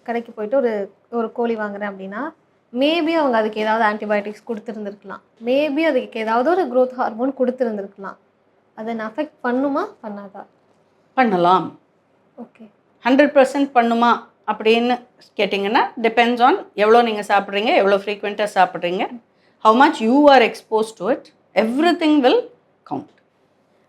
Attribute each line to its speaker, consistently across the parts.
Speaker 1: கடைக்கு போயிட்டு ஒரு ஒரு கோழி வாங்குறேன் அப்படின்னா, மேபி அவங்க அதுக்கு ஏதாவது ஆன்டிபயோட்டிக்ஸ் குடுத்துருந்துருக்கலாம். மேபி அதுக்கு ஏதாவது ஒரு குரோத் ஹார்மோன் குடுத்துருந்துருக்கலாம். அத நான் அஃபெக்ட் பண்ணுமா? பண்ணாதா?
Speaker 2: பண்ணலாம்.
Speaker 1: ஓகே.
Speaker 2: 100% பண்ணுமா அப்படின்னு கேட்டிங்கன்னா, டிபெண்ட்ஸ் ஆன் எவ்வளோ நீங்கள் சாப்பிட்றீங்க, எவ்வளோ ஃப்ரீக்வெண்ட்டாக சாப்பிட்றீங்க, how much you are expose to it, everything will count.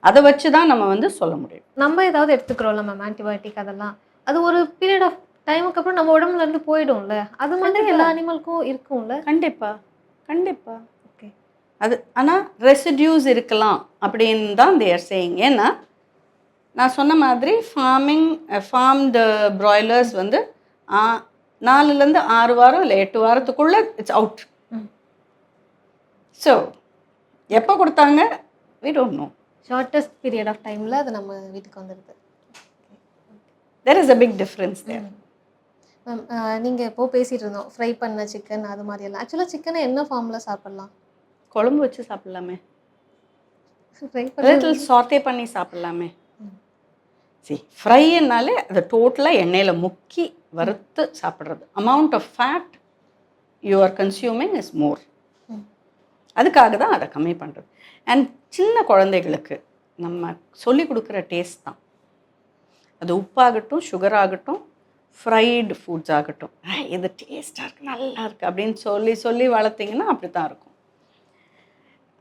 Speaker 2: அதை வச்சு தான் நம்ம வந்து சொல்ல முடியும்.
Speaker 1: நம்ம ஏதாவது எடுத்துக்கிறோம்ல மேம் ஆன்டிபயோட்டிக் அதெல்லாம். அது ஒரு பீரியட் ஆஃப் டைமுக்கு அப்புறம் நம்ம உடம்புல இருந்து போயிடும்ல. அது மாதிரி எல்லா அனிமலுக்கும் இருக்கும்ல?
Speaker 2: கண்டிப்பா கண்டிப்பா.
Speaker 1: ஓகே.
Speaker 2: அது ஆனால் ரெசிடியூஸ் இருக்கலாம் அப்படின்னு தான் தேர் சேயிங். ஏன்னா நான் சொன்ன மாதிரி ஃபார்ம்டு ப்ராய்லர்ஸ் வந்து 4லேருந்து 6 வாரம் இல்லை 8 வாரத்துக்குள்ளே இட்ஸ் அவுட். ஸோ எப்போ கொடுத்தாங்க we don't know.
Speaker 1: Shortest period of டைமில் அது நம்ம வீட்டுக்கு வந்துடுது.
Speaker 2: there is a big difference there.
Speaker 1: Ma'am நீங்கள் இப்போது பேசிகிட்டு இருந்தோம் ஃப்ரை பண்ண சிக்கன் அது மாதிரியெல்லாம். ஆக்சுவலாக சிக்கனை என்ன ஃபார்மில் சாப்பிட்லாம்?
Speaker 2: குழம்பு வச்சு சாப்பிட்லாமே,
Speaker 1: ஃப்ரை
Speaker 2: லிட்டில் சாட்டே பண்ணி சாப்பிட்லாமே. ஃப்ரைன்னாலே அது டோட்டலாக எண்ணெயில் முக்கி வறுத்து சாப்பிட்றது. Amount of fat you are consuming is more. அதுக்காக தான் அதை கம்மி பண்ணுறது. அண்ட் சின்ன குழந்தைகளுக்கு நம்ம சொல்லி கொடுக்குற டேஸ்ட் தான் அது. உப்பாகட்டும், சுகர் ஆகட்டும், ஃப்ரைடு ஃபுட்ஸ் ஆகட்டும், இது டேஸ்ட்டாக இருக்குது, நல்லா இருக்குது அப்படின்னு சொல்லி சொல்லி வளர்த்திங்கன்னா அப்படி தான் இருக்கும்.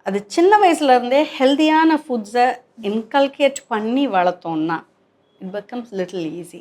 Speaker 2: அது சின்ன வயசுலேருந்தே ஹெல்த்தியான ஃபுட்ஸை இன்கல்கேட் பண்ணி வளர்த்தோன்னா it becomes little easy.